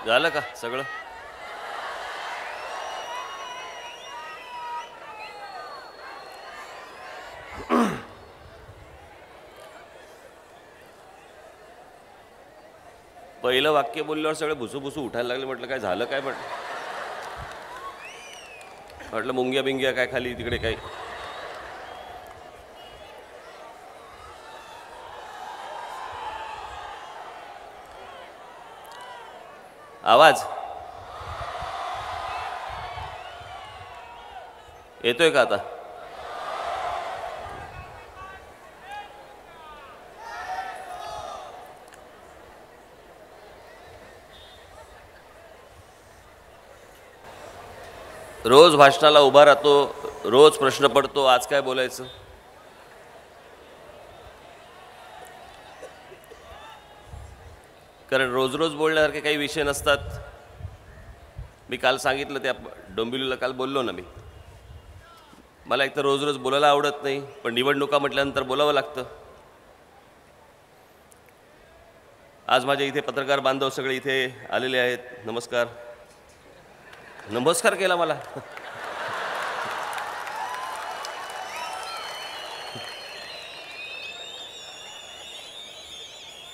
झालं का सगळं? पहिलं वाक्य बोलल्यावर सगळे भुसूभुसू उठायला लागले. म्हटलं काय झालं काय? म्हटलं मुंग्या बिंग्या काय खाली तिकडे काय? आवाज येतोय का आता? रोज भाषणाला उभा राहतो, रोज प्रश्न पडतो, आज काय बोलायचं? कारण रोज रोज बोलण्यासारखे काही विषय नसतात. मी काल सांगितलं, त्या डोंबिवलीला काल बोललो ना मी. मला एक तर रोज रोज बोलायला आवडत नाही, पण निवडणुका म्हटल्यानंतर बोलावं लागतं. आज माझ्या इथे पत्रकार बांधव सगळे इथे आलेले आहेत. नमस्कार. नमस्कार केला मला.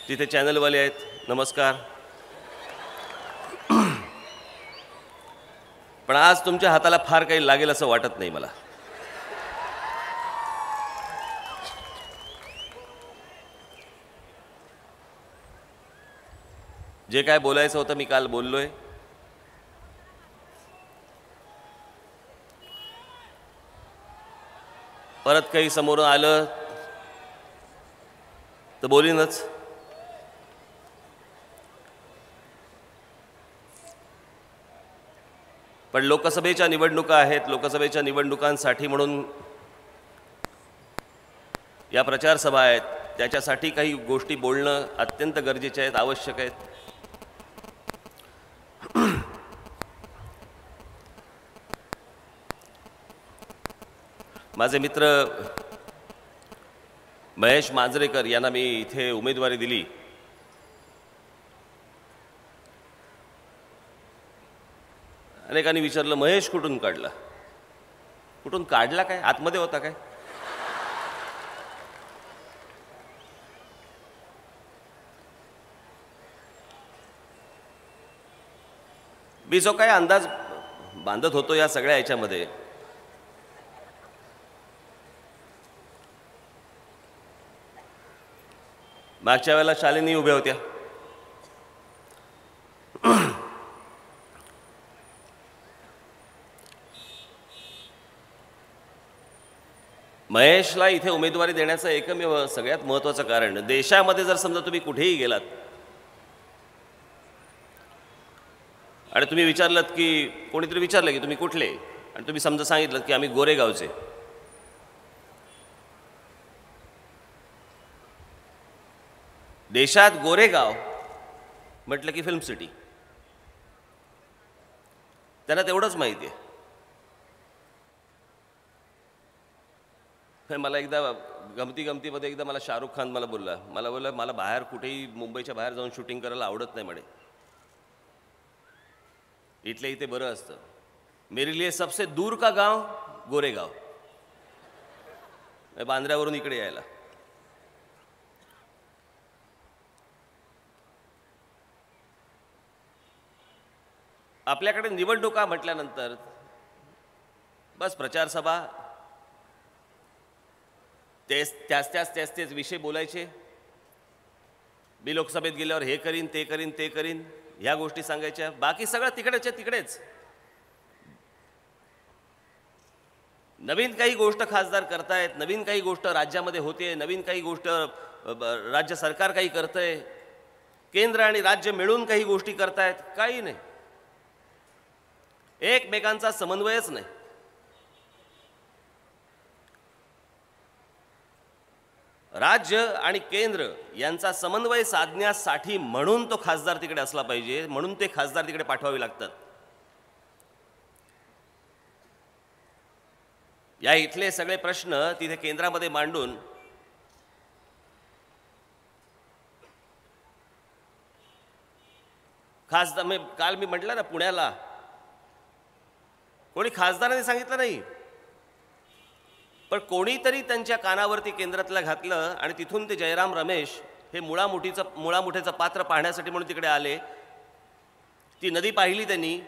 तिथे चॅनलवाले आहेत. नमस्कार. पण आज तुमच्या हाताला फार काही लागेल असं वाटत नाही मला. जे काय बोलायचं होतं मी काल बोललोय. परत काही समोर आलं तर बोलीनच. पण लोकसभेच्या निवडणुका आहेत. लोकसभेच्या निवडणुकांसाठी म्हणून या प्रचार सभा आहेत. त्याच्यासाठी काही गोष्टी बोलणं अत्यंत गरजेचे आहेत, आवश्यक आहेत. माझे मित्र महेश मांजरेकर यांना मी इथे उमेदवारी दिली. अनेकांनी विचारलं, महेश कुठून काढला? कुठून काढला काय? आतमध्ये होता काय? मी जो काय अंदाज बांधत होतो या सगळ्या याच्यामध्ये, मागच्या वेळेला शालिनी उभ्या होत्या. महेशला इथे उमेदवारी देण्याचं एकमेव सगळ्यात महत्त्वाचं कारण, देशामध्ये जर समजा तुम्ही कुठेही गेलात आणि तुम्ही विचारलं की, कोणीतरी विचारलं की तुम्ही कुठले, आणि तुम्ही समजा सांगितलं की आम्ही गोरेगावचे, देशात गोरेगाव म्हटलं की फिल्म सिटी. त्यांना तेवढंच माहिती आहे. मला एकदा गमतीमध्ये एकदा मला शाहरुख खान मला बोलला, मला बाहेर कुठेही मुंबईच्या बाहेर जाऊन शूटिंग करायला आवडत नाही म्हणे. इथल्या इथे बरं असतं. मेरे लिए सबसे दूर का गाव गोरेगाव. बांद्र्यावरून इकडे यायला. आपल्याकडे निवडणुका म्हटल्यानंतर बस प्रचार सभा, त्याच विषय बोलायचे. मी लोकसभेत गेल्यावर हे करीन ते करीन ह्या गोष्टी सांगायच्या. बाकी सगळं तिकडेच. नवीन काही गोष्ट खासदार करतायत, नवीन काही गोष्ट राज्यामध्ये होते, नवीन काही गोष्ट राज्य सरकार काही करतंय, केंद्र आणि राज्य मिळून काही गोष्टी करतायत. काही नाही, एकमेकांचा समन्वयच नाही. राज्य आणि केंद्र यांचा समन्वय साधण्यासाठी म्हणून तो खासदार तिकडे असला पाहिजे, म्हणून ते खासदार तिकडे पाठवावे लागतात. या इथले सगळे प्रश्न तिथे केंद्रामध्ये मांडून खासदार काल मी म्हटलं ना पुण्याला कोणी खासदारांनी सांगितलं नाही, पण कोणीतरी त्यांच्या कानावरती केंद्रातला घातलं आणि तिथून ते जयराम रमेश हे मुळामुठेचं पात्र पाहण्यासाठी म्हणून तिकडे आले. ती नदी पाहिली त्यांनी,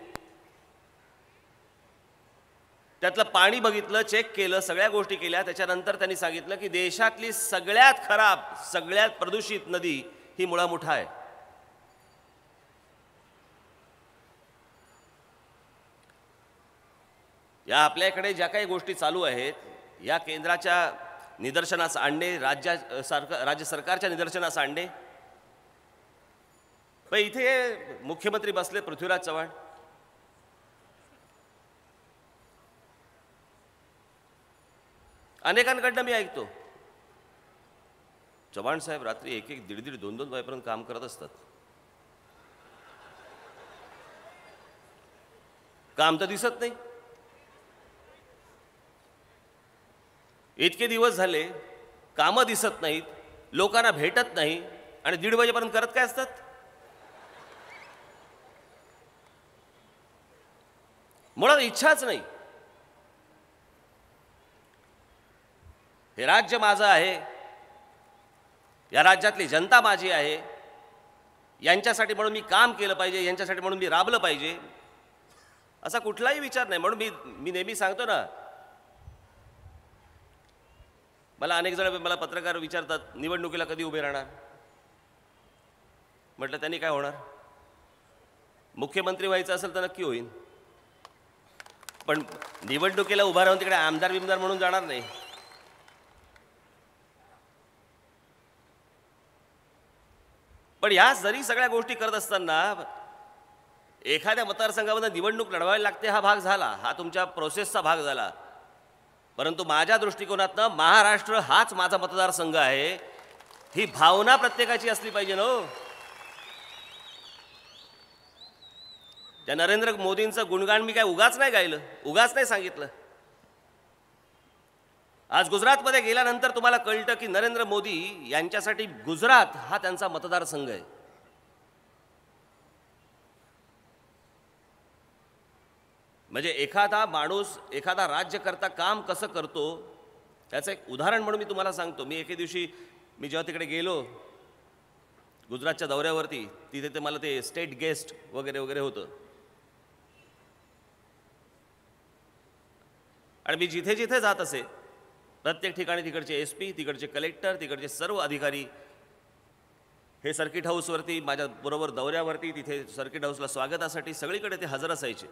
त्यातलं पाणी बघितलं, चेक केलं, सगळ्या गोष्टी केल्या. त्याच्यानंतर त्यांनी सांगितलं की देशातली सगळ्यात खराब, सगळ्यात प्रदूषित नदी ही मुळामुठा आहे. या आपल्याकडे ज्या काही गोष्टी चालू आहेत या केंद्राच्या निदर्शनास आणणे, राज्य सरकारच्या निदर्शनास आणणे. पण इथे मुख्यमंत्री बसले पृथ्वीराज चव्हाण. अनेकांकडनं मी ऐकतो चव्हाण साहेब रात्री 1-1, 1.5-1.5, 2-2 वाजेपर्यंत काम करत असतात. काम तर दिसत नाही. इतके दिवस झाले कामं दिसत नाहीत, लोकांना भेटत नाही आणि 1:30 वाजेपर्यंत करत काय असतात? मुळात इच्छाच नाही. हे राज्य माझं आहे, या राज्यातली जनता माझी आहे, यांच्यासाठी म्हणून मी काम केलं पाहिजे, यांच्यासाठी म्हणून मी राबलं पाहिजे, असा कुठलाही विचार नाही. म्हणून मी नेहमी सांगतो ना, मला अनेक जण मला पत्रकार विचारतात निवडणुकीला कधी उभे राहणार. म्हटलं त्यांनी काय होणार? मुख्यमंत्री व्हायचं असेल तर नक्की होईल, पण निवडणुकीला उभा राहून तिकडे आमदार बिमदार म्हणून जाणार नाही. पण या जरी सगळ्या गोष्टी करत असताना एखाद्या मतदारसंघामध्ये निवडणूक लढवायला लागते हा भाग झाला, हा तुमच्या प्रोसेसचा भाग झाला. परंतु माझ्या दृष्टिकोनातनं महाराष्ट्र हाच माझा मतदारसंघ आहे, ही भावना प्रत्येकाची असली पाहिजे ना. त्या नरेंद्र मोदींचं गुणगान मी काय उगाच नाही गायलं, उगाच नाही सांगितलं. आज गुजरातमध्ये गेल्यानंतर तुम्हाला कळतं की नरेंद्र मोदी यांच्यासाठी गुजरात हा त्यांचा मतदारसंघ आहे. म्हणजे एखादा माणूस, एखादा राज्यकर्ता काम कसं करतो त्याचं एक उदाहरण म्हणून मी तुम्हाला सांगतो. मी एके दिवशी जेव्हा तिकडे गेलो गुजरातच्या दौऱ्यावरती, तिथे ते मला ते स्टेट गेस्ट वगैरे वगैरे होतं. आणि मी जिथे जिथे जात असे प्रत्येक ठिकाणी तिकडचे SP, तिकडचे कलेक्टर, तिकडचे सर्व अधिकारी हे सर्किट हाऊसवरती माझ्या बरोबर दौऱ्यावरती, तिथे सर्किट हाऊसला स्वागतासाठी सगळीकडे ते हजर असायचे.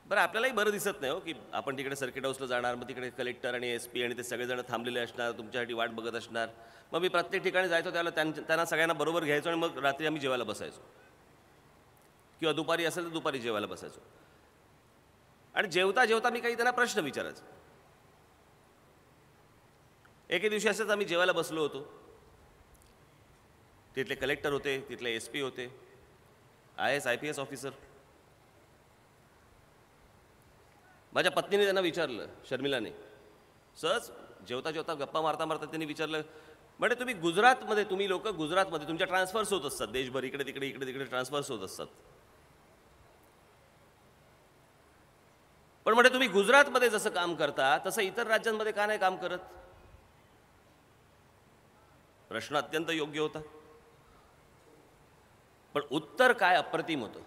बरं, आपल्यालाही बरं दिसत नाही हो की आपण तिकडे सर्किट हाऊसला जाणार, मग तिकडे कलेक्टर आणि SP आणि ते सगळेजण थांबलेले असणार, तुमच्यासाठी वाट बघत असणार. मग मी प्रत्येक ठिकाणी जायचो त्यावेळेला त्यांना सगळ्यांना बरोबर घ्यायचो आणि मग रात्री आम्ही जेवायला बसायचो, किंवा दुपारी असेल तर दुपारी जेवायला बसायचो. आणि जेवता जेवता मी काही त्यांना प्रश्न विचारायचो. एके दिवशी असंच आम्ही जेवायला बसलो होतो. तिथले कलेक्टर होते, तिथले SP होते, IAS IPS ऑफिसर. माझ्या पत्नीने त्यांना विचारलं, शर्मिलाने, सहज जेवता जेवता गप्पा मारता मारता त्यांनी विचारलं, म्हणजे तुम्ही गुजरातमध्ये, तुम्ही लोक गुजरातमध्ये तुमच्या ट्रान्सफर्स होत असतात देशभर, इकडे तिकडे ट्रान्सफर्स होत असतात, पण म्हणजे तुम्ही गुजरातमध्ये जसं काम करता तसं इतर राज्यांमध्ये का नाही काम करत? प्रश्न अत्यंत योग्य होता, पण उत्तर काय अप्रतिम होतं.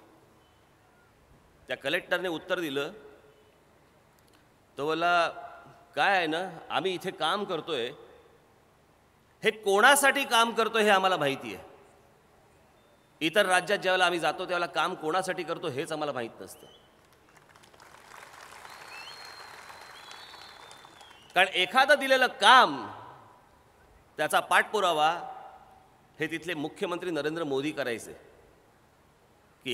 त्या कलेक्टरने उत्तर दिलं, तो बोला, काय आहे ना, आम्ही इथे काम करतोय, हे कोणासाठी काम करतोय हे आम्हाला माहिती आहे. इतर राज्यात ज्यावेळेला आम्ही जातो त्यावेळेला काम कोणासाठी करतो हेच आम्हाला माहीत नसतं. कारण एखादं दिलेलं काम, त्याचा पाठपुरावा हे तिथले मुख्यमंत्री नरेंद्र मोदी करायचे की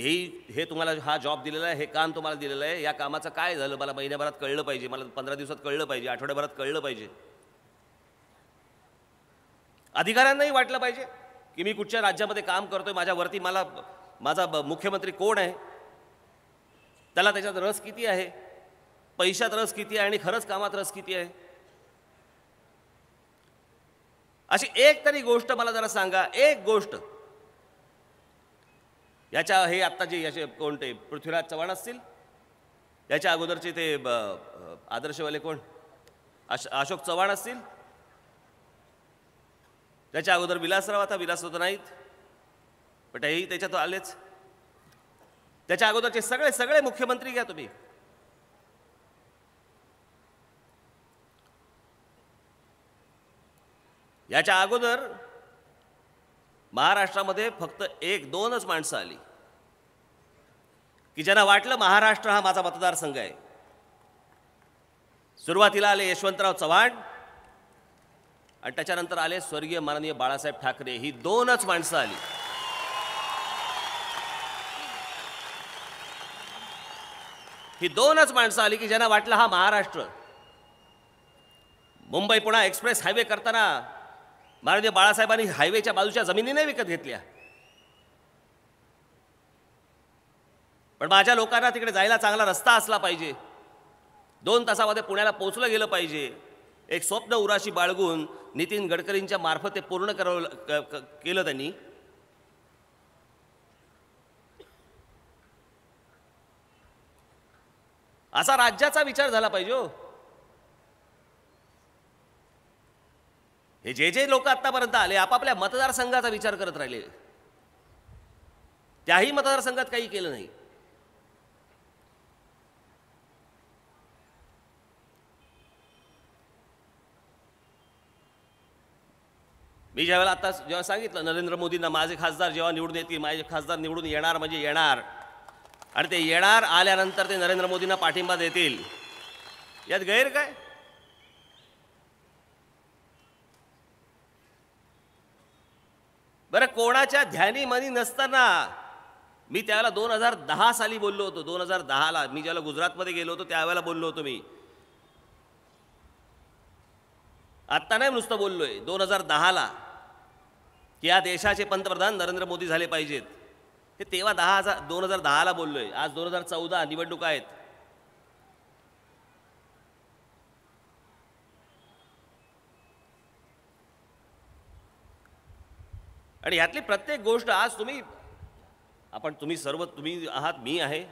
हे तुम्हाला हा जॉब दिलेला आहे, हे काम तुम्हाला दिलेलं आहे, या कामाचं काय झालं मला महिन्याभरात कळलं पाहिजे, मला 15 दिवसात कळलं पाहिजे, आठवड्याभरात कळलं पाहिजे. अधिकाऱ्यांनाही वाटलं पाहिजे की मी कुठच्या राज्यामध्ये काम करतोय, माझ्यावरती माझा मुख्यमंत्री कोण आहे, त्याला त्याच्यात रस किती आहे, पैशात रस किती आहे आणि खरंच कामात रस किती आहे. अशी एक तरी गोष्ट मला जरा सांगा, एक गोष्ट याच्या हे आत्ता जे याचे कोणते पृथ्वीराज चव्हाण असतील, याच्या अगोदरचे ते आदर्शवाले कोण अशोक चव्हाण असतील, त्याच्या अगोदर विलासराव, आता विलासराव नाहीत पण हेही त्याच्यात आलेच. त्याच्या अगोदरचे सगळे सगळे मुख्यमंत्री घ्या तुम्ही. याच्या अगोदर महाराष्ट्रामध्ये फक्त एक दोनच माणसं आली की ज्यांना वाटलं महाराष्ट्र हा माझा मतदारसंघ आहे. सुरुवातीला आले यशवंतराव चव्हाण आणि त्याच्यानंतर आले स्वर्गीय माननीय बाळासाहेब ठाकरे. ही दोनच माणसं आली. ही दोनच माणसं आली की ज्यांना वाटलं हा महाराष्ट्र. मुंबई पुणे एक्सप्रेस हायवे करताना माननीय बाळासाहेबांनी हायवेच्या बाजूच्या जमिनी नाही विकत घेतल्या, पण माझ्या लोकांना तिकडे जायला चांगला रस्ता असला पाहिजे, 2 तासामध्ये पुण्याला पोहोचलं गेलं पाहिजे. एक स्वप्न उराशी बाळगून नितीन गडकरींच्या मार्फत ते पूर्ण केलं त्यांनी. असा राज्याचा विचार झाला पाहिजे हो. हे जे जे लोक आतापर्यंत आले आपापल्या मतदारसंघाचा विचार करत राहिले, त्याही मतदारसंघात काही केलं नाही. मी ज्यावेळेला आता जेव्हा सांगितलं नरेंद्र मोदींना माझे खासदार जेव्हा निवडून येतील, माझे खासदार निवडून येणार म्हणजे येणार, आणि ते येणार आल्यानंतर ते नरेंद्र मोदींना पाठिंबा देतील, यात गैर काय? बरं, कोणाच्या ध्यानी मनी नसताना मी त्यावेळेला 2010 साली बोललो होतो. 2010ला मी ज्यावेळेला गुजरातमध्ये गेलो होतो त्यावेळेला बोललो होतो मी. आत्ता नाही नुसतं बोललोय, 2010ला की या देशाचे पंतप्रधान नरेंद्र मोदी झाले पाहिजेत. हे तेव्हा 2010ला बोललोय. आज 2014 निवडणुका आहेत. आणि यातली प्रत्येक गोष्ट आज तुम्ही सर्व तुम्ही आहात, मी आहे,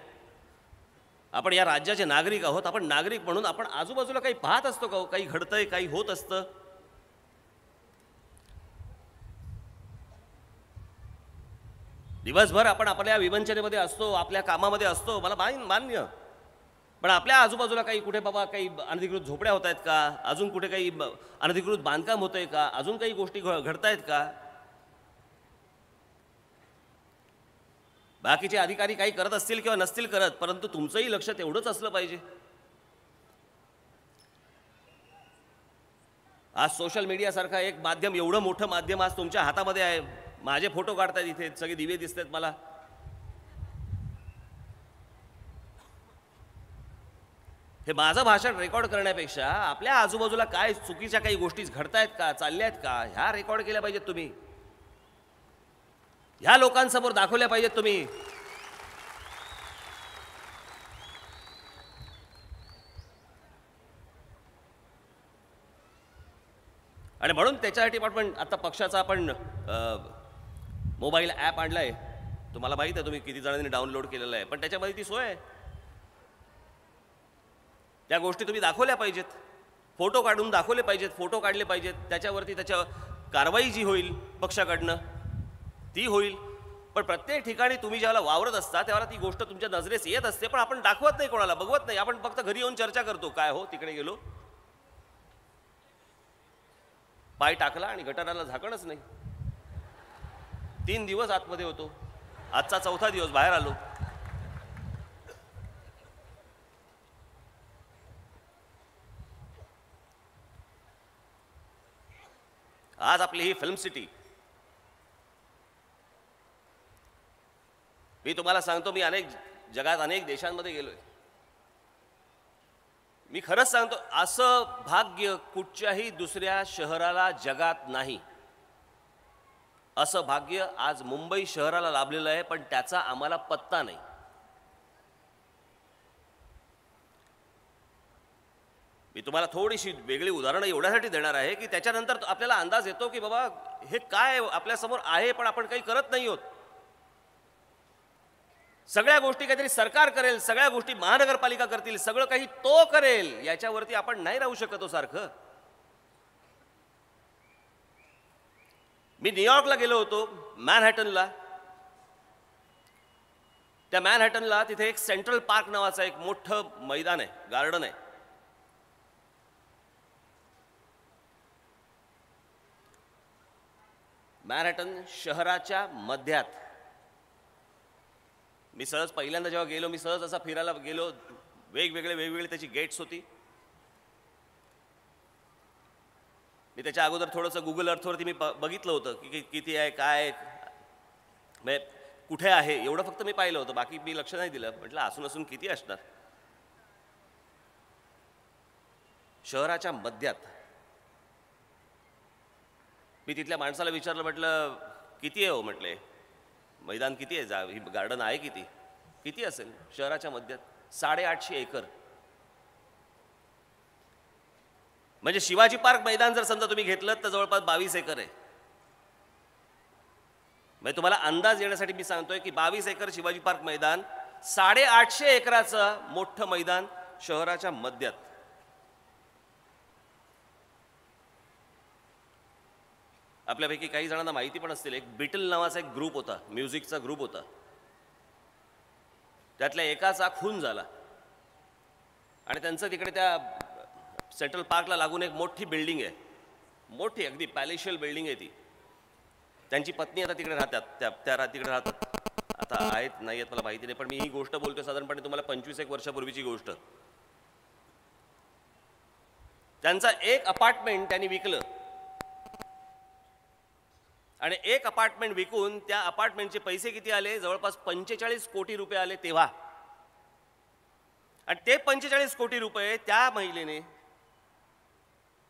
आपण या राज्याचे नागरिक आहोत. आपण नागरिक म्हणून आपण आजूबाजूला काही पाहत असतो का? काही घडतंय, काही होत असतं. दिवसभर आपण आपल्या विवंचनेमध्ये असतो, आपल्या कामामध्ये असतो, मला मान्य. पण आपल्या आजूबाजूला काही कुठे बाबा काही अनधिकृत झोपड्या होत आहेत का? अजून कुठे काही अनधिकृत बांधकाम होतंय का? अजून काही गोष्टी घडतायत का? बाकीचे अधिकारी काही करत असतील किंवा नसतील करत, परंतु तुमचंही लक्ष तेवढंच असलं पाहिजे. आज सोशल मीडियासारखा एक माध्यम, एवढं मोठं माध्यम आज तुमच्या हातामध्ये आहे. माझे फोटो काढतायत, इथे सगळे दिवे दिसतात मला. हे माझं भाषण रेकॉर्ड करण्यापेक्षा आपल्या आजूबाजूला काय चुकीच्या काही गोष्टी घडतायत का, चालल्यात का, ह्या रेकॉर्ड केल्या पाहिजेत तुम्ही. ह्या लोकांसमोर दाखवल्या पाहिजेत तुम्ही. आणि म्हणून त्याच्यासाठी आपण आता पक्षाचा आपण मोबाईल ॲप आणलाय. तुम्हाला माहित आहे, तुम्ही किती जणांनी डाउनलोड केलेलं आहे, पण त्याच्यामध्ये ती सोय आहे. त्या गोष्टी तुम्ही दाखवल्या पाहिजेत, फोटो काढून दाखवले पाहिजेत, फोटो काढले पाहिजेत. त्याच्यावरती त्याच्या कारवाई जी होईल पक्षाकडनं ती होईल. पण प्रत्येक ठिकाणी तुम्ही ज्यावेळेला वावरत असता त्यावेळेला ती गोष्ट तुमच्या नजरेस येत असते, पण आपण दाखवत नाही, कोणाला बघवत नाही. आपण फक्त घरी येऊन चर्चा करतो, काय हो तिकडे गेलो, पाय टाकला आणि गटाराला झाकणच नाही. 3 दिवस आतमध्ये होतो, आजचा 4था दिवस बाहेर आलो. आज आपली ही फिल्म सिटी, मी तुम्हाला सांगतो, मी जगात अनेक देशांमध्ये गेलोय. मी खरंच सांगतो, असं भाग्य कुठच्याही दुसऱ्या शहराला जगात नाही. असं भाग्य आज मुंबई शहराला लाभलेलं आहे, पण त्याचा आम्हाला पत्ता नाही. मी तुम्हाला थोडीशी वेगळी उदाहरणं एवढ्यासाठी देणार आहे की त्याच्यानंतर आपल्याला अंदाज येतो की बाबा हे काय आपल्यासमोर आहे, पण आपण काही करत नाही आहोत. सगळ्या गोष्टी काहीतरी सरकार करेल, सगळ्या गोष्टी महानगरपालिका करतील, सगळं काही तो करेल, याच्यावरती आपण नाही राहू शकतो सारखं. मी न्यूयॉर्कला गेलो होतो, मॅनहॅटनला. त्या मॅनहॅटनला तिथे एक सेंट्रल पार्क नावाचं एक मोठं मैदान आहे, गार्डन आहे. मॅनहॅटन शहराच्या मध्यात. मी सहज पहिल्यांदा जेव्हा गेलो, मी सहज असा फिरायला गेलो, वेगवेगळे त्याची गेट्स होती. मी त्याच्या अगोदर थोडंसं गुगल अर्थवरती मी बघितलं होतं की किती आहे, काय म्हणजे कुठे आहे, एवढं फक्त मी पाहिलं होतं, बाकी मी लक्ष नाही दिलं. म्हटलं असून किती असणार. शहराच्या मध्यात. मी तिथल्या माणसाला विचारलं, म्हटलं किती आहे हो, म्हटले मैदान किती आहे, ही गार्डन आहे किती असेल. शहराच्या मध्यात 850 एकर. म्हणजे शिवाजी पार्क मैदान जर समजा तुम्ही घेतलं तर जवळपास 22 एकर आहे. म्हणजे तुम्हाला अंदाज येण्यासाठी मी सांगतोय की 22 एकर शिवाजी पार्क मैदान, 850 एकराचं मोठं मैदान शहराच्या मध्यात. आपल्यापैकी काही जणांना माहिती पण असतील, एक बीटल नावाचा एक ग्रुप होता, म्युझिकचा ग्रुप होता. त्यातल्या एकाचा खून झाला आणि त्यांचं तिकडे त्या सेंट्रल पार्कला लागून एक मोठी बिल्डिंग आहे, मोठी अगदी पॅलेशियल बिल्डिंग आहे ती. त्यांची पत्नी आता तिकडे राहतात, त्या तिकडे राहतात. आता आहेत नाही आहेत मला माहिती नाही, पण मी ही गोष्ट बोलतोय साधारणपणे तुम्हाला 25-1 वर्षापूर्वीची गोष्ट. त्यांचा एक अपार्टमेंट त्यांनी विकलं आणि एक अपार्टमेंट विकून त्या अपार्टमेंटचे पैसे किती आले, जवळपास 45 कोटी रुपये आले तेव्हा. आणि ते 45 कोटी रुपये त्या महिलेने,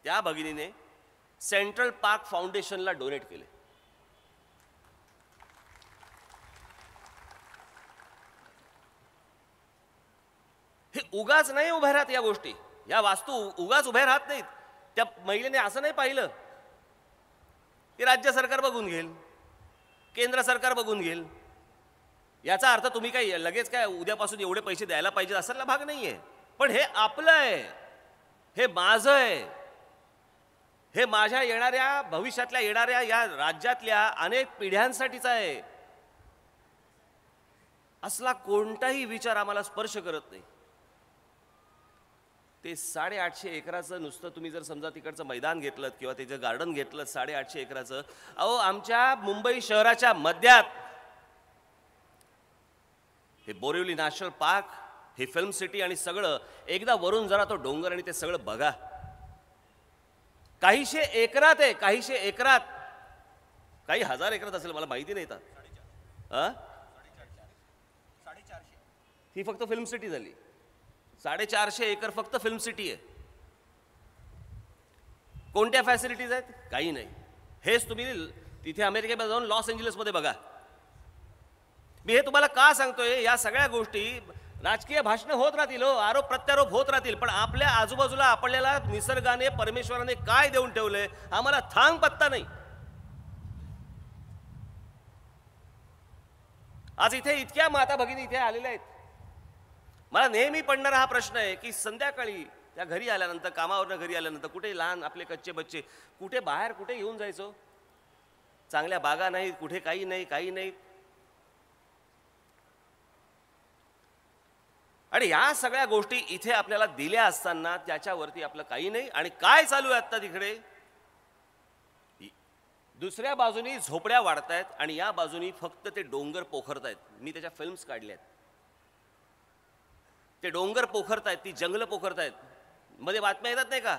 त्या भगिनीने सेंट्रल पार्क फाउंडेशनला डोनेट केले. हे उगाच नाही उभ्या राहत या गोष्टी, या वास्तू उगाच उभ्या राहत नाहीत. त्या महिलेने असं नाही पाहिलं की राज्य सरकार बघून घेईल, केंद्र सरकार बघून घेईल, याचा अर्थ तुम्ही काय लगेच काय उद्यापासून एवढे पैसे द्यायला पाहिजे असायला भाग नाहीये. पण हे आपलं आहे, हे माझं आहे, हे माझ्या येणाऱ्या भविष्यातल्या येणाऱ्या या राज्यातल्या अनेक पिढ्यांसाठीच आहे. असला कोणताही विचार आम्हाला स्पर्श करत नाही. ते 850 एकराचं नुसतं तुम्ही जर समजा तिकडचं मैदान घेतलं किंवा त्याचं गार्डन घेतलं 850 एकराचं, अहो आमच्या मुंबई शहराच्या मध्यात हे बोरिवली नॅशनल पार्क, हे फिल्म सिटी आणि सगळं, एकदा वरून जरा तो डोंगर आणि ते सगळं बघा. काहीशे एकरात आहे, काहीशे एकरात, काही हजार एकरात असेल मला माहिती नाही. 450 ही फक्त फिल्म सिटी झाली. 450 एकर फक्त फिल्म सिटी आहे. कोणत्या फॅसिलिटीज आहेत? काही नाही. हेच तुम्ही तिथे अमेरिकेमध्ये जाऊन लॉस एंजलिसमध्ये बघा. मी हे तुम्हाला का सांगतोय, या सगळ्या गोष्टी राजकीय भाषणं होत राहतील, आरोप प्रत्यारोप होत राहतील, पण आपल्या आजूबाजूला आपल्याला निसर्गाने, परमेश्वराने काय देऊन ठेवलंय आम्हाला थांग पत्ता नाही. आज इथे इतक्या माता भगिनी इथे आलेल्या आहेत. मला नेहमी पडणारा हा प्रश्न आहे की संध्याकाळी त्या घरी आल्यानंतर, कामावरनं घरी आल्यानंतर, कुठे लहान आपले कच्चे बच्चे कुठे बाहेर कुठे येऊन जायचो, चांगल्या बागा नाहीत, कुठे काही नाही. आणि या सगळ्या गोष्टी इथे आपल्याला दिल्या असताना त्याच्यावरती आपलं काही नाही. आणि काय चालू आहे आता तिकडे, दुसऱ्या बाजूनी झोपड्या वाढतायत आणि या बाजूनी फक्त ते डोंगर पोखरतायत. मी त्याच्या फिल्म्स काढल्यात. ते डोंगर पोखरतायत, ती जंगलं पोखरतायत. मध्ये बातम्या येतात नाही का,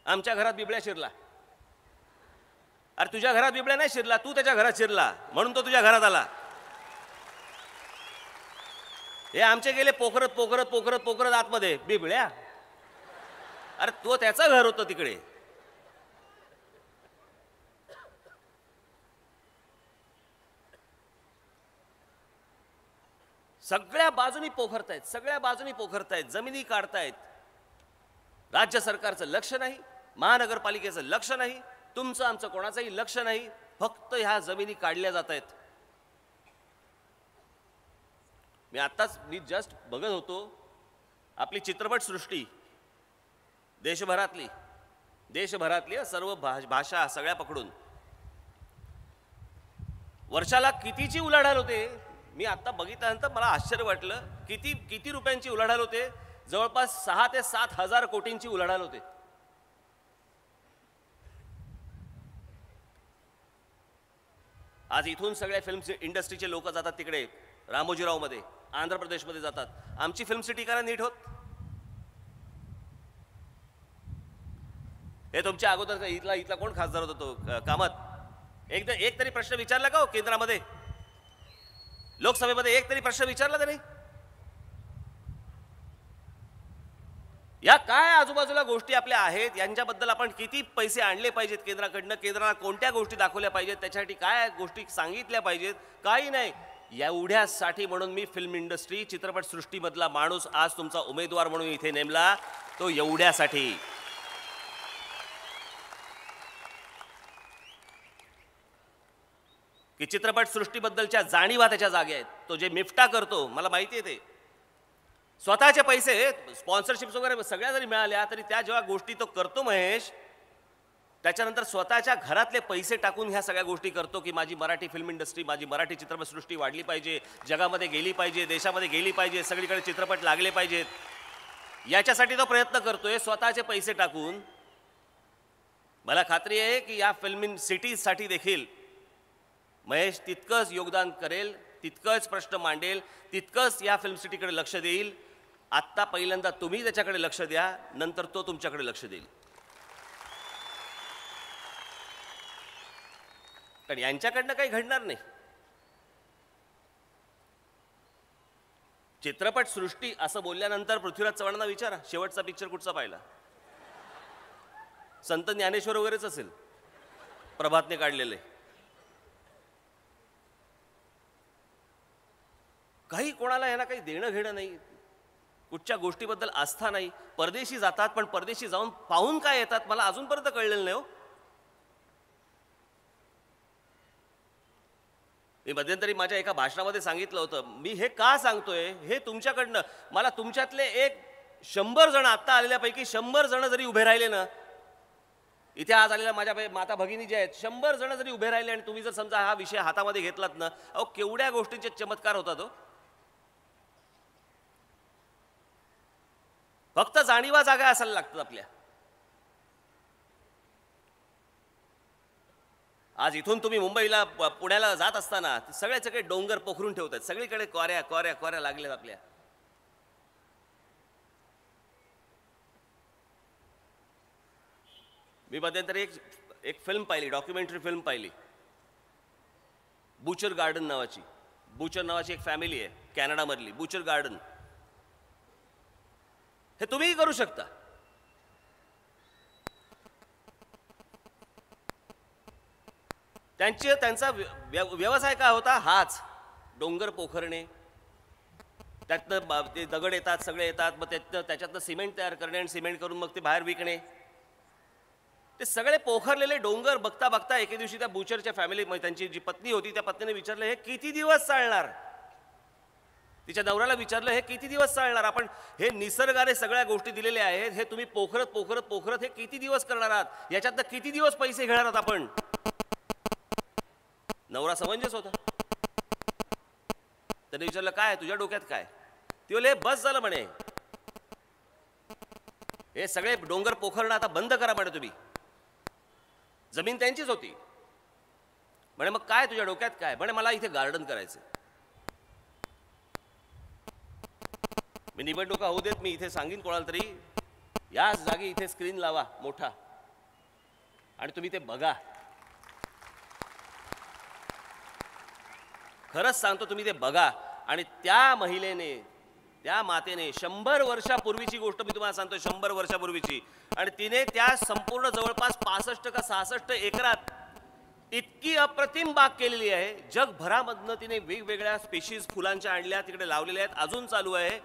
आमच्या घरात बिबळ्या शिरला. अरे तुझ्या घरात बिबळ्या नाही शिरला, तू त्याच्या घरात शिरला म्हणून तो तुझ्या घरात आला. हे आमचे गेले पोखरत आतमध्ये बिबळ्या. अरे तो त्याचं घर होतं तिकडे. सगळ्या बाजूनी पोखरतायत, सगळ्या बाजूनी पोखरतायत, जमिनी काढतायत. राज्य सरकारचं लक्ष नाही, महानगरपालिकेचं लक्ष नाही, तुमचं आमचं कोणाचंही लक्ष नाही. फक्त ह्या जमिनी काढल्या जात आहेत. मी जस्ट बघत होतो आपली चित्रपटसृष्टी देशभरातली सर्व भाषा सगळ्या पकडून वर्षाला कितीची उलाढाल होते. मी आता बघितल्यानंतर मला आश्चर्य वाटलं. किती रुपयांची उलाढाल होते. जवळपास 6 ते 7 हजार कोटींची उलाढाल होते. आज इथून सगळ्या फिल्म इंडस्ट्रीचे लोक जातात तिकडे रामोजीराव मध्ये, आंध्र प्रदेशमध्ये जातात. आमची फिल्म सिटी करा नीट होत. हे तुमच्या अगोदर इथला कोण खासदार होता तो कामत, एक तरी प्रश्न विचारला का हो केंद्रामध्ये, लोकसभेमध्ये एक तरी प्रश्न विचारला का नाही? या काय आजूबाजूला गोष्टी आपल्या आहेत यांच्याबद्दल आपण किती पैसे आणले पाहिजेत केंद्राकडनं, केंद्राला कोणत्या गोष्टी दाखवल्या पाहिजेत, त्याच्यासाठी काय गोष्टी सांगितल्या पाहिजेत, काही नाही. एवढ्यासाठी म्हणून मी फिल्म इंडस्ट्री चित्रपटसृष्टीमधला माणूस आज तुमचा उमेदवार म्हणून इथे नेमला, तो एवढ्यासाठी. की चित्रपटसृष्टीबद्दलच्या जाणीवा त्याच्या जागे आहेत. तो जे मिफ्टा करतो मला माहिती आहे, ते स्वतःचे पैसे स्पॉन्सरशिप्स वगैरे सगळ्या जरी मिळाल्या तरी त्या जेव्हा गोष्टी तो करतो महेश, त्याच्यानंतर स्वतःच्या घरातले पैसे टाकून ह्या सगळ्या गोष्टी करतो की माझी मराठी फिल्म इंडस्ट्री, माझी मराठी चित्रपटसृष्टी वाढली पाहिजे, जगामध्ये गेली पाहिजे, देशामध्ये गेली पाहिजे, सगळीकडे चित्रपट लागले पाहिजेत. याच्यासाठी तो प्रयत्न करतोय स्वतःचे पैसे टाकून. मला खात्री आहे की या फिल्म सिटीजसाठी देखील महेश तितकंच योगदान करेल, तितकंच प्रश्न मांडेल, तितकंच या फिल्म सिटीकडे लक्ष देईल. आत्ता पहिल्यांदा तुम्ही त्याच्याकडे लक्ष द्या, नंतर तो तुमच्याकडे लक्ष देईल. कारण यांच्याकडनं काही घडणार नाही. चित्रपटसृष्टी असं बोलल्यानंतर पृथ्वीराज चव्हाणांना विचारा शेवटचा पिक्चर कुठचा पाहिला. संत ज्ञानेश्वर वगैरेच असेल प्रभातने काढलेले. काही कोणाला यांना काही देणं घेणं नाही, कुठच्या गोष्टीबद्दल आस्था नाही. परदेशी जातात, पण परदेशी जाऊन पाहून काय येतात मला अजूनपर्यंत कळलेलं नाही हो. मी मध्यंतरी माझ्या एका भाषणामध्ये सांगितलं होतं, मी हे का सांगतोय हे तुमच्याकडनं, मला तुमच्यातले 100 जण आत्ता आलेल्यापैकी 100 जण जरी उभे राहिले ना, इथे आज आलेल्या माझ्या माता भगिनी जे आहेत 100 जण जरी उभे राहिले आणि तुम्ही जर समजा हा विषय हातामध्ये घेतलात ना, अहो केवढ्या गोष्टींचे चमत्कार होतात हो. फक्त जाणीवा जागा असायला लागतात आपल्या. आज इथून तुम्ही मुंबईला पुण्याला जात असताना सगळे डोंगर पोखरून ठेवतात, सगळीकडे कोऱ्या कोऱ्या कोऱ्या लागल्यात आपल्या. मी मध्यंतरी एक फिल्म पाहिली, डॉक्युमेंटरी फिल्म पाहिली, बुचर गार्डन नावाची. बुचर नावाची एक फॅमिली आहे कॅनडामधली, बुचर गार्डन. हे तुम्हीही करू शकता. त्यांचा व्यवसाय काय होता, हाच डोंगर पोखरणे, त्यातनं ते दगड येतात, सगळे येतात, मग त्याच्यातनं सिमेंट तयार करणे आणि सिमेंट करून मग ते बाहेर विकणे. ते सगळे पोखरलेले डोंगर बघता बघता एके दिवशी त्या बुचरच्या फॅमिली, त्यांची जी पत्नी होती त्या पत्नीने विचारलं हे किती दिवस चालणार. तिच्या नवऱ्याला विचारलं हे किती दिवस चालणार, आपण हे निसर्गाने सगळ्या गोष्टी दिलेल्या आहेत, हे तुम्ही पोखरत पोखरत पोखरत हे किती दिवस करणार आहात, याच्यातनं किती दिवस पैसे घेणार आहात आपण. नवरा समंजस होता. त्याने विचारलं काय तुझ्या डोक्यात काय. ती बोले बस झालं म्हणे, हे सगळे डोंगर पोखरणं आता बंद करा म्हणे तुम्ही. जमीन त्यांचीच होती म्हणे. मग काय तुझ्या डोक्यात काय म्हणे, मला इथे गार्डन करायचं. मी निवडणुका होऊ देत, मी इथे सांगीन कोणाला तरी याच जागी इथे स्क्रीन लावा मोठा आणि तुम्ही ते बघा. खरंच सांगतो तुम्ही ते बघा. आणि त्या महिलेने, त्या मातेने 100 वर्षापूर्वीची गोष्ट मी तुम्हाला सांगतो, 100 वर्षापूर्वीची, आणि तिने त्या संपूर्ण जवळपास 65 का 66 एकरात इतकी अप्रतिम बाग केलेली आहे. जगभरामधनं तिने वेगवेगळ्या स्पेशीज फुलांच्या आणल्या, तिकडे लावलेल्या आहेत, अजून चालू आहे.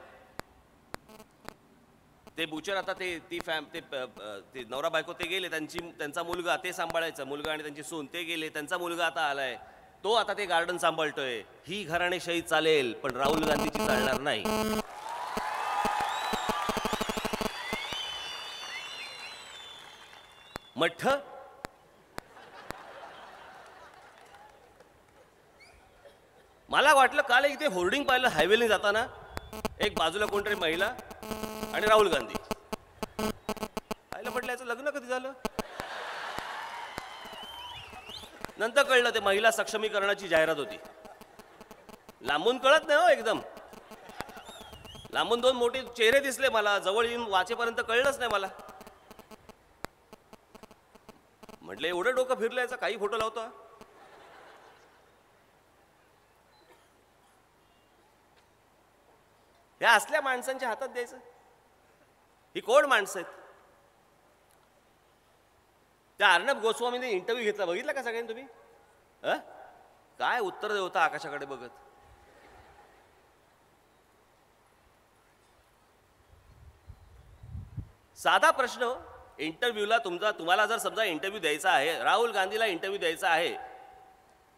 ते बुचर आता ते नवरा बायको ते गेले, त्यांचा मुलगा ते सांभाळायचा, मुलगा आणि त्यांची सून ते गेले, त्यांचा मुलगा आता आलाय, तो आता ते गार्डन सांभाळतोय. ही घराणेशाही चालेल पण राहुल गांधीची चालणार नाही. मठ्ठ मला वाटलं काल इथे होर्डिंग पाहिलं हायवेने जाताना, एक बाजूला कोणतरी महिला आणि राहुल गांधी. आयला म्हटलं याचं लग्न कधी झालं. नंतर कळलं ते महिला सक्षमीकरणाची जाहिरात होती. लांबून कळत नाही हो, एकदम लांबून दोन मोठे चेहरे दिसले मला, जवळ येऊन वाचेपर्यंत कळलंच नाही मला. म्हटलं एवढं डोकं फिरलं याचा, काही फोटो लावतो. या असल्या माणसांच्या हातात द्यायचं. ही कोण माणसं आहेत. त्या अर्णब गोस्वामीने इंटरव्ह्यू घेतला, बघितला का सगळ्यांनी तुम्ही. काय उत्तर देत होता आकाशाकडे बघत. साधा प्रश्न. इंटरव्ह्यूला तुम्हाला जर समजा इंटरव्ह्यू द्यायचा आहे, राहुल गांधीला इंटरव्ह्यू द्यायचा आहे,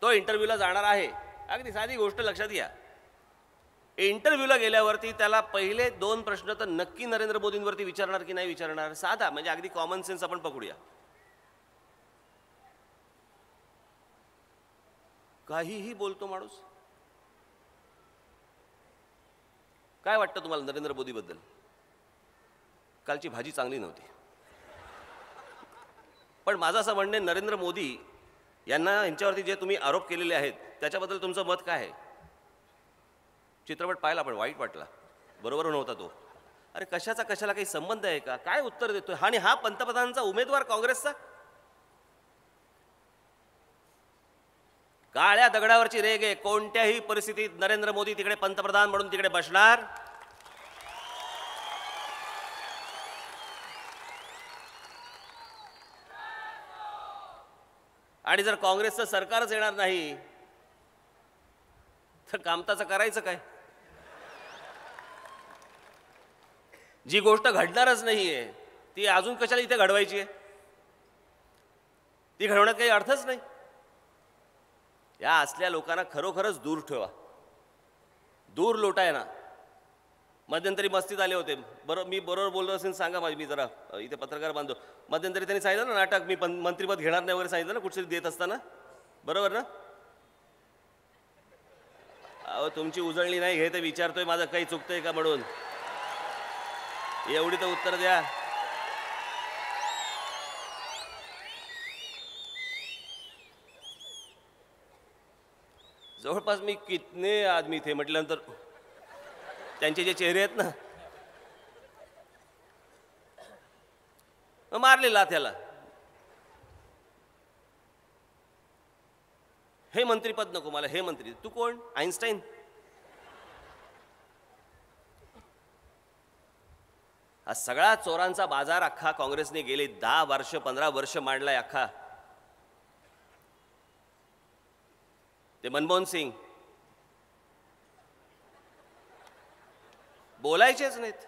तो इंटरव्ह्यूला जाणार आहे. अगदी साधी गोष्ट लक्षात घ्या. इंटरव्ह्यूला गेल्यावरती त्याला पहिले 2 प्रश्न तर नक्की नरेंद्र मोदींवरती विचारणार की नाही विचारणार. साधा म्हणजे अगदी कॉमन सेन्स आपण पकडूया. काहीही बोलतो माणूस. काय वाटतं तुम्हाला नरेंद्र मोदीबद्दल. कालची भाजी चांगली नव्हती. पण माझं असं म्हणणं, नरेंद्र मोदी यांच्यावरती जे तुम्ही आरोप केलेले आहेत त्याच्याबद्दल तुमचं मत काय आहे. चित्रपट पाहिला पण वाईट वाटला, बरोबर नव्हता तो. अरे कशाचा कशाला काही संबंध आहे का. काय उत्तर देतोय. आणि हा पंतप्रधानांचा उमेदवार काँग्रेसचा. काळ्या दगडावरची रेग आहे. कोणत्याही परिस्थितीत नरेंद्र मोदी तिकडे पंतप्रधान म्हणून तिकडे बसणार. आणि जर काँग्रेसचं सरकारच येणार नाही तर कामताचं करायचं काय. जी गोष्ट घडणारच नाहीये ती अजून कशाला इथे घडवायची आहे. ती घडवण्यात काही अर्थच नाही. या असल्या लोकांना खरोखरच दूर ठेवा. दूर लोटाय ना. मध्यंतरी मस्तीत आले होते. मी बरोबर बोललो असेल सांगा. मी जरा इथे पत्रकार बांधतो. मध्यंतरी त्यांनी सांगितलं ना नाटक मी मंत्रिपद घेणार नाही वगैरे सांगितलं ना कुठेतरी देत असताना. बरोबर ना. अहो तुमची उजळणी नाही हे तर विचारतोय माझं काही चुकतंय का म्हणून. एवढी तर उत्तर द्या. जवळपास मी कितने आदमी थे म्हटल्यानंतर त्यांचे जे चेहरे आहेत ना, मारलेला त्याला. हे मंत्रीपद नको मला. हे मंत्री तू कोण. आईन्स्टाईन. हा सगळा चोरांचा बाजार अख्खा काँग्रेसने गेले 10 वर्ष 15 वर्ष मांडलाय अख्खा. ते मनमोहन सिंग बोलायचेच नाहीत.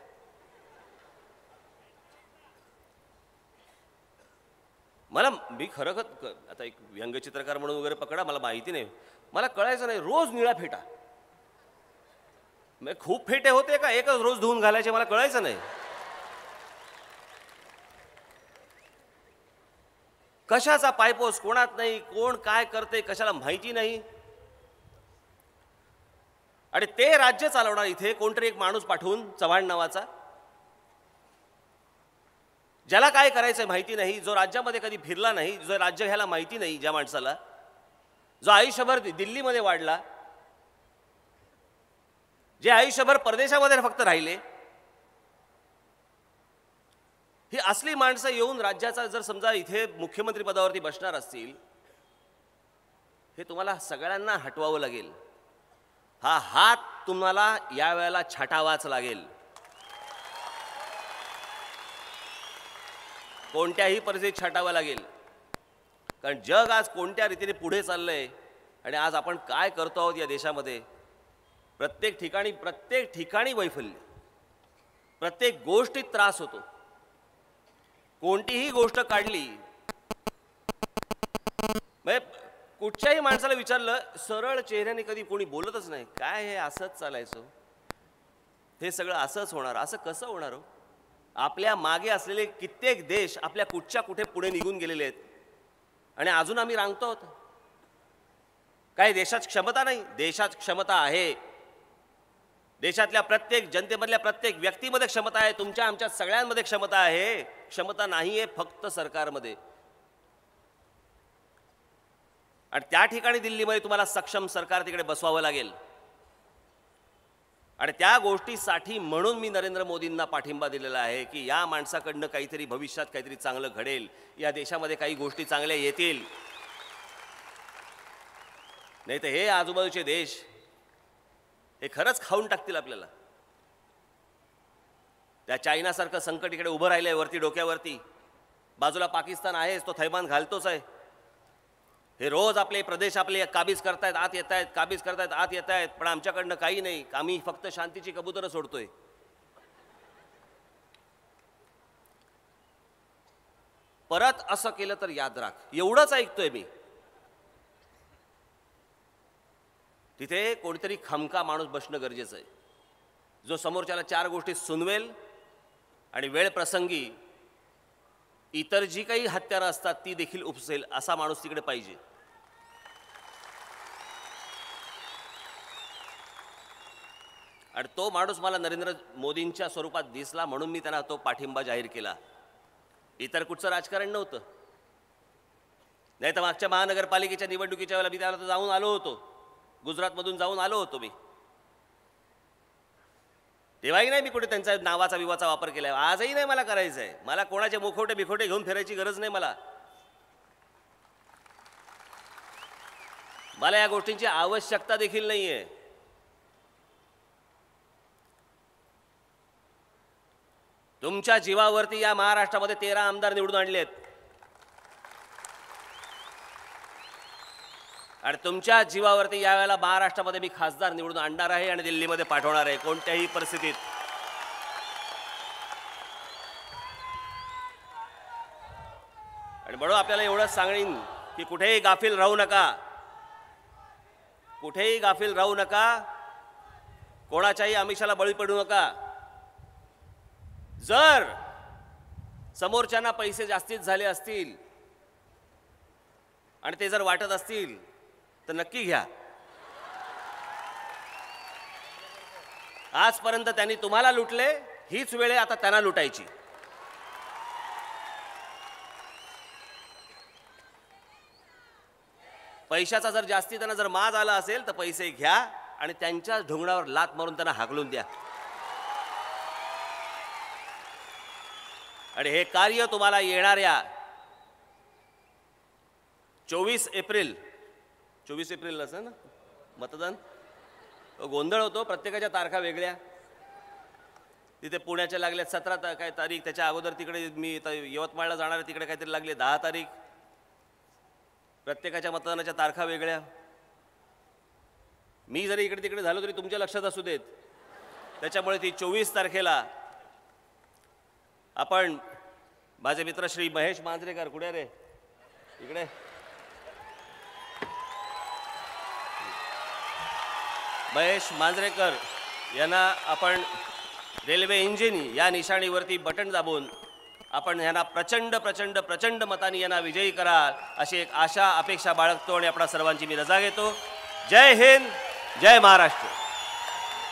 मी खरं आता एक व्यंगचित्रकार म्हणून वगैरे पकडा, मला माहिती नाही. मला कळायचं नाही. रोज निळा फेटा. खूप फेटे होते का एकच रोज धुवून घालायचे मला कळायचं नाही. कशाचा पायपोस कोणात नाही. कोण काय करते कशाला माहिती नाही. आणि ते राज्य चालवणार इथे कोणतरी एक माणूस पाठवून, चव्हाण नावाचा, ज्याला काय करायचं माहिती नाही, जो राज्यामध्ये कधी फिरला नाही, जो राज्य घ्यायला माहिती नाही, ज्या माणसाला, जो आयुष्यभर दिल्लीमध्ये वाढला, जे आयुष्यभर परदेशामध्ये फक्त राहिले. ही असली माणसं येऊन राज्याचा जर समजा इथे मुख्यमंत्री पदावरती बसणार असतील, हे तुम्हाला सगळ्यांना हटवावं लागेल. हा हात तुम्हाला यावेळेला छाटावाच लागेल. कोणत्याही परिस्थितीत छाटावा लागेल. कारण जग आज कोणत्या रीतीने पुढे चाललंय आणि आज आपण काय करतो आहोत या देशामध्ये. प्रत्येक ठिकाणी वैफल्य. प्रत्येक गोष्टीत त्रास होतो. कोणतीही गोष्ट काढली कुठच्याही माणसाला विचारलं सरळ चेहऱ्याने कधी कोणी बोलतच नाही, काय हे असंच चालायचं, हे सगळं असंच होणार, असं कसं होणार हो? आपल्या मागे असलेले कित्येक देश आपल्या कुठच्या कुठे पुढे निघून गेलेले आहेत आणि अजून आम्ही रांगतो आहोत. काय देशात क्षमता नाही? देशात क्षमता आहे. देशातल्या प्रत्येक जनतेमधल्या प्रत्येक व्यक्तीमध्ये क्षमता आहे. तुमच्या आमच्या सगळ्यांमध्ये क्षमता आहे. क्षमता नाहीये फक्त सरकारमध्ये. आणि त्या ठिकाणी दिल्लीमध्ये तुम्हाला सक्षम सरकार तिकडे बसवावं लागेल. आणि त्या गोष्टीसाठी म्हणून मी नरेंद्र मोदींना पाठिंबा दिलेला आहे की या माणसाकडनं काहीतरी भविष्यात काहीतरी चांगलं घडेल, या देशामध्ये काही गोष्टी चांगल्या येतील. नाही तर हे आजूबाजूचे देश हे खरंच खाऊन टाकतील आपल्याला. त्या चायनासारखं संकट इकडे उभं राहिलंय वरती डोक्यावरती. बाजूला पाकिस्तान आहेच, तो थैमान घालतोच आहे. हे रोज आपले प्रदेश आपले काबीज करतायत, आत येत आहेत, काबीज करतायत, आत येत आहेत. पण आमच्याकडनं काही नाही. आम्ही फक्त शांतीची कबुतरं सोडतोय. परत असं केलं तर याद राख, एवढंच ऐकतोय मी. तिथे कोणीतरी खमका माणूस बसणं गरजेचं आहे, जो समोरच्याला चार गोष्टी सुनवेल आणि वेळ प्रसंगी इतर जी काही हत्यारं असतात ती देखील उपसेल, असा माणूस तिकडे पाहिजे. आणि तो माणूस मला नरेंद्र मोदींच्या स्वरूपात दिसला म्हणून मी त्यांना तो पाठिंबा जाहीर केला. इतर कुठचं राजकारण नव्हतं. नाही तर मागच्या महानगरपालिकेच्या निवडणुकीच्या वेळेला मी त्याला जाऊन आलो होतो, गुजरातमधून जाऊन आलो होतो मी. तेव्हाही नाही मी कुठे त्यांचा नावाचा विवाचा वापर केलाय. आजही नाही मला करायचं आहे. मला कोणाचे मुखवटे बिखोटे घेऊन फिरायची गरज नाही. मला या गोष्टींची आवश्यकता देखील नाहीये. तुमच्या जीवावरती या महाराष्ट्रामध्ये 13 आमदार निवडून आणलेत आणि तुमच्या जीवावरती यावेळेला महाराष्ट्रामध्ये मी खासदार निवडून आणणार आहे आणि दिल्लीमध्ये पाठवणार आहे कोणत्याही परिस्थितीत. आणि म्हणून आपल्याला एवढंच सांगेन की कुठेही गाफील राहू नका, कुठेही गाफील राहू नका, कोणाच्याही आमिषाला बळी पडू नका. जर समोरच्यांना पैसे जास्तीत झाले असतील आणि ते जर वाटत असतील तर नक्की घ्या. आजपर्यंत त्यांनी तुम्हाला लुटले, हीच वेळ आहे आता त्यांना लुटायची. पैशाचा जर जास्ती त्यांना जर माज आला असेल तर पैसे घ्या आणि त्यांच्या ढोंगणावर लात मारून त्यांना हाकलून द्या. आणि हे कार्य तुम्हाला येणाऱ्या 24 एप्रिल असं ना मतदान, गोंधळ होतो, प्रत्येकाच्या तारखा वेगळ्या. तिथे पुण्याच्या लागल्या 17 काय तारीख, त्याच्या अगोदर तिकडे मी यवतमाळला जाणार, तिकडे काहीतरी लागले 10 तारीख. प्रत्येकाच्या मतदानाच्या तारखा वेगळ्या. मी जरी इकडे तिकडे झालो तरी तुमच्या लक्षात असू देत. त्याच्यामुळे ती 24 तारखेला आपण, माझे मित्र श्री महेश मांजरेकर, कुठे रे, इकडे, महेश मांजरेकर यांना आपण रेल्वे इंजिन या निशाणीवरती बटन दाबून आपण यांना प्रचंड प्रचंड प्रचंड मतांनी यांना विजयी कराल अशी एक आशा अपेक्षा बाळगतो आणि आपणा सर्वांची मी रजा घेतो. जय हिंद, जय महाराष्ट्र.